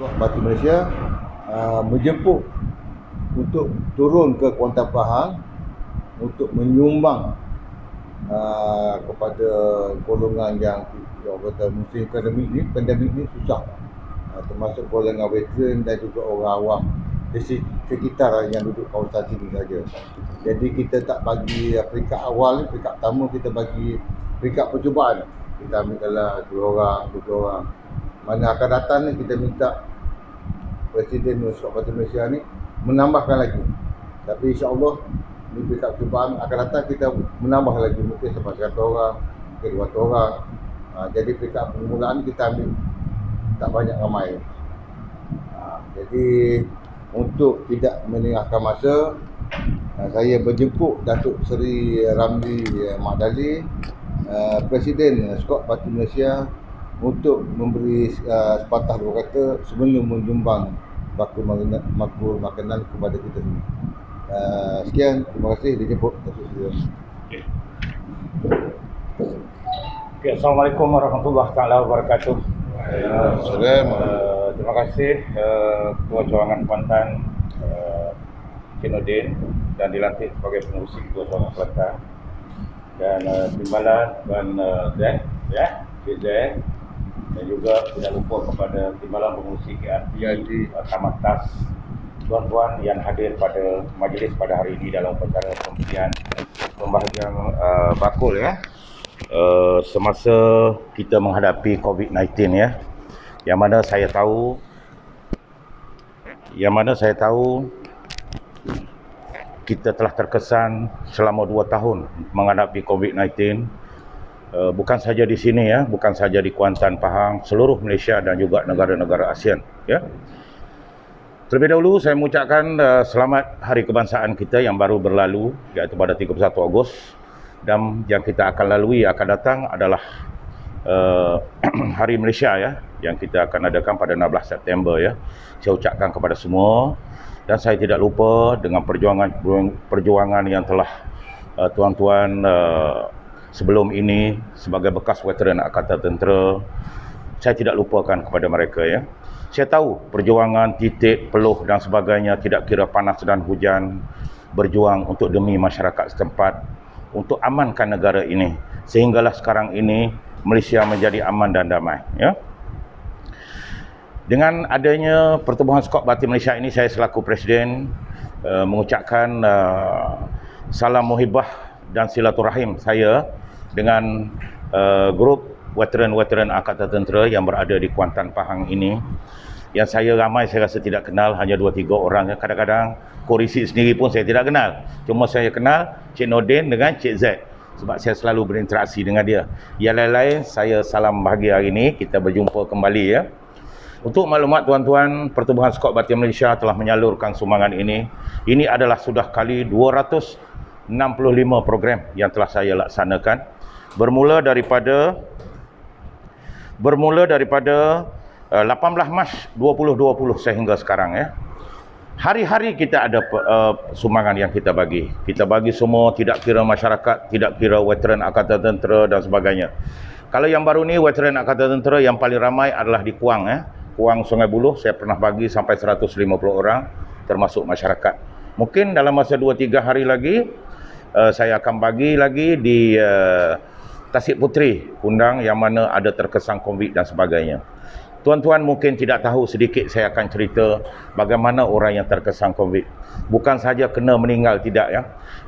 Skuad Batu Malaysia menjemput untuk turun ke Kuantan Pahang untuk menyumbang kepada golongan yang kata musim pandemik ni susah, termasuk golongan veteran dan juga orang awam di sekitar yang duduk kawasan sini saja. Jadi kita tak bagi peringkat awal ni, peringkat pertama kita bagi peringkat percubaan. Kita ambil dalam 2 orang, 2 orang. Mana akan datang ni kita minta Presiden Skuad Batu Malaysia ni menambahkan lagi. Tapi insya-Allah di peringkat percubaan akan datang kita menambah lagi, mungkin sampai 100 orang, mungkin 200 orang. Jadi peringkat permulaan kita ambil tak banyak ramai. Jadi untuk tidak meninggalkan masa, saya berjemput Datuk Seri Ramli Mak Dali, Presiden Skuad Batu Malaysia, untuk memberi sepatah dua kata sebelum menyumbang bakul makanan kepada kita semua. Sekian, terima kasih dijemput Datuk Seri. Okay, Assalamualaikum warahmatullahi wabarakatuh. Terima kasih Ketua Cawangan Kuantan Cik Nordin dan dilantik sebagai pengurusi Ketua Cawangan Kuantan, dan Timbalan dan Cik Z, dan juga tidak lupa kepada Timbalan pengurusi KRT Tamatas, tuan-tuan yang hadir pada majlis pada hari ini dalam upacara pembahagian bakul semasa kita menghadapi COVID-19 yang mana saya tahu kita telah terkesan selama 2 tahun menghadapi COVID-19, bukan saja di sini bukan saja di Kuantan Pahang, seluruh Malaysia dan juga negara-negara ASEAN Terlebih dahulu saya mengucapkan selamat Hari Kebangsaan kita yang baru berlalu, iaitu pada 31 Ogos, dan yang kita akan lalui akan datang adalah Hari Malaysia yang kita akan adakan pada 16 September Saya ucapkan kepada semua, dan saya tidak lupa dengan perjuangan yang telah tuan-tuan sebelum ini sebagai bekas veteran Angkatan Tentera, saya tidak lupakan kepada mereka Saya tahu perjuangan titik, peluh dan sebagainya, tidak kira panas dan hujan, berjuang untuk demi masyarakat setempat, untuk amankan negara ini, sehinggalah sekarang ini Malaysia menjadi aman dan damai Dengan adanya Pertubuhan Skuad Batu Malaysia ini, saya selaku Presiden mengucapkan salam muhibah dan silaturahim saya dengan grup veteran-veteran Angkatan Tentera yang berada di Kuantan Pahang ini, yang saya ramai saya rasa tidak kenal, hanya 2-3 orang. Kadang-kadang Korisi sendiri pun saya tidak kenal, cuma saya kenal Cik Nordin dengan Cik Z sebab saya selalu berinteraksi dengan dia. Yang lain-lain saya salam bahagia hari ini, kita berjumpa kembali Untuk maklumat tuan-tuan, Pertubuhan Skuad Batu Malaysia telah menyalurkan sumbangan ini. Ini adalah sudah kali 265 program yang telah saya laksanakan, bermula daripada 18 Mac 2020 sehingga sekarang Hari-hari kita ada sumbangan yang kita bagi. Kita bagi semua, tidak kira masyarakat, tidak kira veteran Angkatan Tentera dan sebagainya. Kalau yang baru ni, veteran Angkatan Tentera yang paling ramai adalah di Kuang Kuang Sungai Buloh, saya pernah bagi sampai 150 orang, termasuk masyarakat. Mungkin dalam masa 2-3 hari lagi saya akan bagi lagi di Tasik Puteri, Kundang, yang mana ada terkesan COVID dan sebagainya. Tuan-tuan mungkin tidak tahu, sedikit saya akan cerita bagaimana orang yang terkesan COVID. Bukan saja kena meninggal, tidak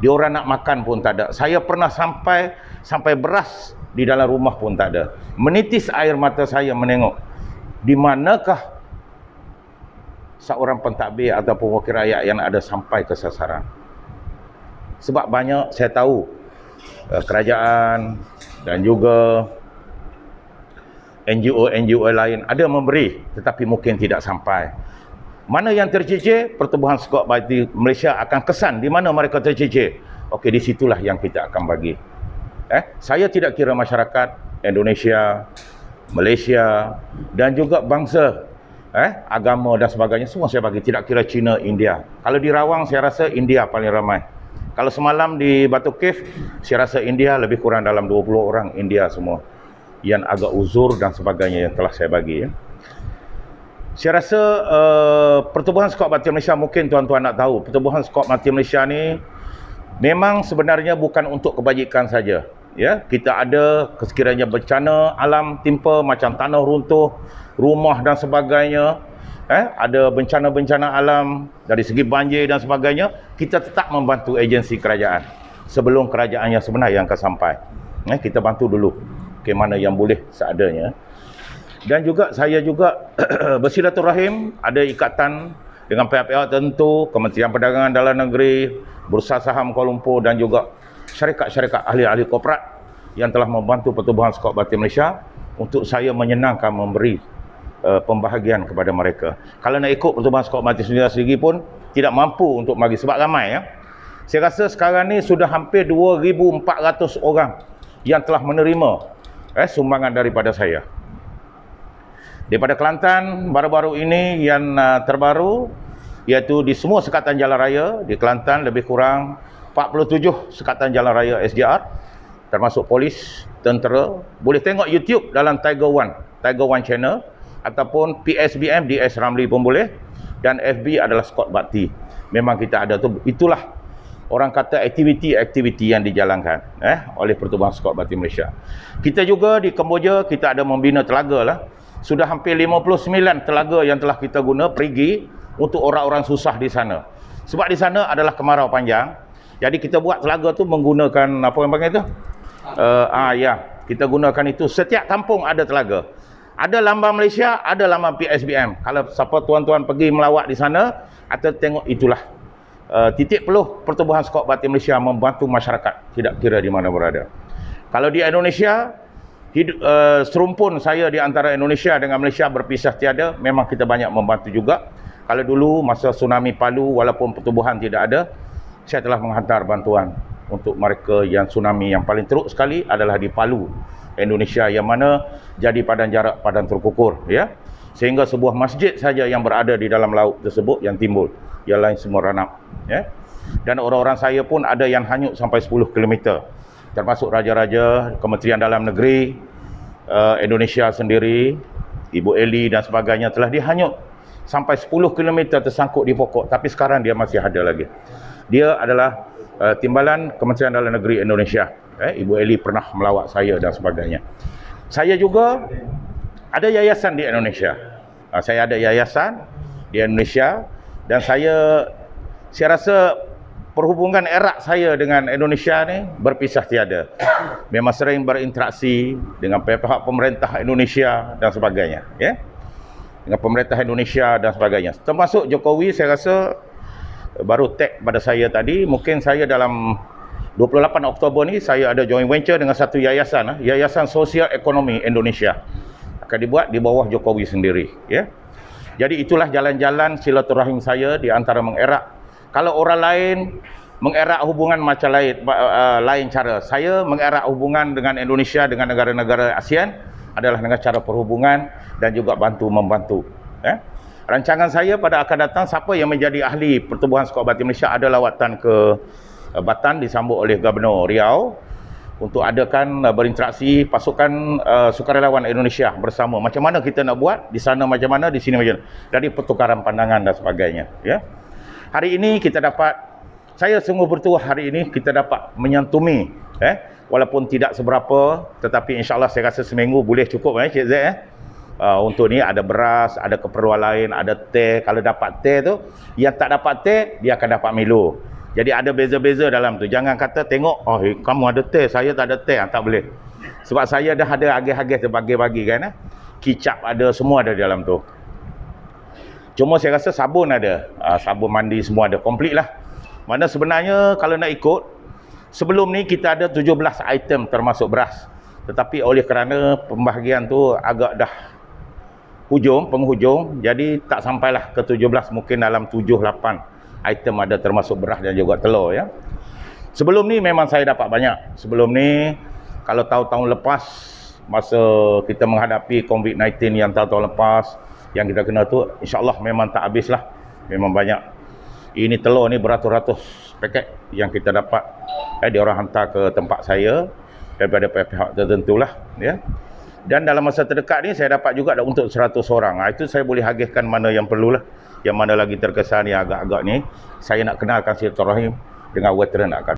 Dia orang nak makan pun tak ada. Saya pernah sampai beras di dalam rumah pun tak ada. Menitis air mata saya menengok di manakah seorang pentadbir ataupun wakil rakyat yang ada sampai ke sasaran. Sebab banyak saya tahu kerajaan dan juga NGO lain ada memberi, tetapi mungkin tidak sampai. Mana yang tercicir, Pertubuhan Skuad Batu Malaysia akan kesan di mana mereka tercicir. Okey, di situlah yang kita akan bagi. Saya tidak kira masyarakat Indonesia, Malaysia dan juga bangsa, agama dan sebagainya, semua saya bagi, tidak kira China, India. Kalau di Rawang saya rasa India paling ramai. Kalau semalam di Batu Cave, saya rasa India lebih kurang dalam 20 orang, India semua yang agak uzur dan sebagainya yang telah saya bagi Saya rasa Pertubuhan Skuad Mati Malaysia, mungkin tuan-tuan nak tahu, Pertubuhan Skuad Mati Malaysia ni memang sebenarnya bukan untuk kebajikan saja. Ya, kita ada sekiranya bencana alam timpa macam tanah runtuh, rumah dan sebagainya. Ada bencana-bencana alam dari segi banjir dan sebagainya, kita tetap membantu agensi kerajaan sebelum kerajaan yang sebenar yang akan sampai. Kita bantu dulu bagaimana yang boleh seadanya. Dan juga saya juga bersilaturahim, ada ikatan dengan pihak-pihak tertentu, Kementerian Perdagangan Dalam Negeri, Bursa Saham Kuala Lumpur dan juga syarikat-syarikat ahli-ahli korporat yang telah membantu Pertubuhan Skuad Mati Malaysia untuk saya menyenangkan memberi pembahagian kepada mereka. Kalau nak ikut Pertubuhan Skuad Mati Malaysia sendiri pun tidak mampu untuk bagi sebab ramai. Saya rasa sekarang ni sudah hampir 2,400 orang yang telah menerima sumbangan daripada saya. Daripada Kelantan, baru-baru ini yang terbaru, iaitu di semua sekatan jalan raya di Kelantan lebih kurang 47 sekatan jalan raya SJR, termasuk polis, tentera. Boleh tengok YouTube dalam Tiger One channel, ataupun PSBM DS Ramli pun boleh, dan FB adalah Skuad Bakti. Memang kita ada tu, itulah orang kata aktiviti-aktiviti yang dijalankan oleh Pertubuhan Skuad Bakti Malaysia. Kita juga di Kemboja, kita ada membina telaga lah. Sudah hampir 59 telaga yang telah kita guna perigi untuk orang-orang susah di sana. Sebab di sana adalah kemarau panjang. Jadi kita buat telaga tu menggunakan apa yang panggil tu? Kita gunakan itu. Setiap kampung ada telaga. Ada lambang Malaysia, ada lambang PSBM. Kalau siapa tuan-tuan pergi melawat di sana atau tengok, itulah titik peluh Pertubuhan Skuad Bakti Malaysia membantu masyarakat tidak kira di mana berada. Kalau di Indonesia, serumpun saya di antara Indonesia dengan Malaysia berpisah tiada, memang kita banyak membantu juga. Kalau dulu masa tsunami Palu, walaupun pertubuhan tidak ada, saya telah menghantar bantuan untuk mereka yang tsunami yang paling teruk sekali adalah di Palu, Indonesia, yang mana jadi padan jarak, padan terkukur, ya. Sehingga sebuah masjid saja yang berada di dalam laut tersebut yang timbul, yang lain semua ranap, ya. Dan orang-orang saya pun ada yang hanyut sampai 10 km. Termasuk raja-raja, Kementerian Dalam Negeri, Indonesia sendiri, Ibu Eli dan sebagainya telah dihanyut sampai 10 km tersangkut di pokok, tapi sekarang dia masih ada lagi. Dia adalah timbalan Kementerian Dalam Negeri Indonesia. Ibu Eli pernah melawat saya dan sebagainya. Saya juga ada yayasan di Indonesia. Saya ada yayasan di Indonesia dan saya rasa perhubungan erat saya dengan Indonesia ni berpisah tiada. Memang sering berinteraksi dengan pihak pemerintah Indonesia dan sebagainya, ya. Dengan pemerintah Indonesia dan sebagainya. Termasuk Jokowi, saya rasa baru tag pada saya tadi, mungkin saya dalam 28 Oktober ni saya ada joint venture dengan satu yayasan, Yayasan Sosial Ekonomi Indonesia. Akan dibuat di bawah Jokowi sendiri, ya. Jadi itulah jalan-jalan silaturahim saya di antara mengerak. Kalau orang lain mengerak hubungan macam lain cara. Saya mengerak hubungan dengan Indonesia, dengan negara-negara ASEAN adalah dengan cara perhubungan dan juga membantu. Rancangan saya pada akan datang, siapa yang menjadi ahli Pertubuhan Skuad Bakti Malaysia, ada lawatan ke Batan disambut oleh Gubernur Riau untuk adakan berinteraksi pasukan sukarelawan Indonesia bersama. Macam mana kita nak buat, di sana macam mana, di sini macam mana. Jadi pertukaran pandangan dan sebagainya, ya. Hari ini kita dapat, saya sungguh bertuah hari ini kita dapat menyantumi, walaupun tidak seberapa, tetapi insyaAllah saya rasa seminggu boleh cukup, Cik Zaid, untuk ni ada beras, ada keperluan lain, ada teh. Kalau dapat teh tu, yang tak dapat teh, dia akan dapat Milo. Jadi ada beza-beza dalam tu. Jangan kata tengok, oh kamu ada teh, saya tak ada teh, tak boleh. Sebab saya dah ada agih-agih terbagi-bagi kan, kicap ada, semua ada di dalam tu. Cuma saya rasa sabun ada, sabun mandi semua ada, komplit lah. Mana sebenarnya kalau nak ikut, sebelum ni kita ada 17 item termasuk beras. Tetapi oleh kerana pembahagian tu agak dah penghujung, jadi tak sampailah ke 17, mungkin dalam 7-8 item ada termasuk beras dan juga telur, ya. Sebelum ni memang saya dapat banyak. Sebelum ni, kalau tahun-tahun lepas, masa kita menghadapi COVID-19 yang tahun-tahun lepas, yang kita kena tu, insyaAllah memang tak habis lah. Memang banyak. Ini telur ni beratus-ratus paket yang kita dapat. Dia orang hantar ke tempat saya daripada pihak tertentu lah, ya. Dan dalam masa terdekat ni saya dapat juga untuk 100 orang. Itu saya boleh agihkan mana yang perlulah. Yang mana lagi terkesan yang agak-agak ni, saya nak kenalkan silaturahim dengan veteran akan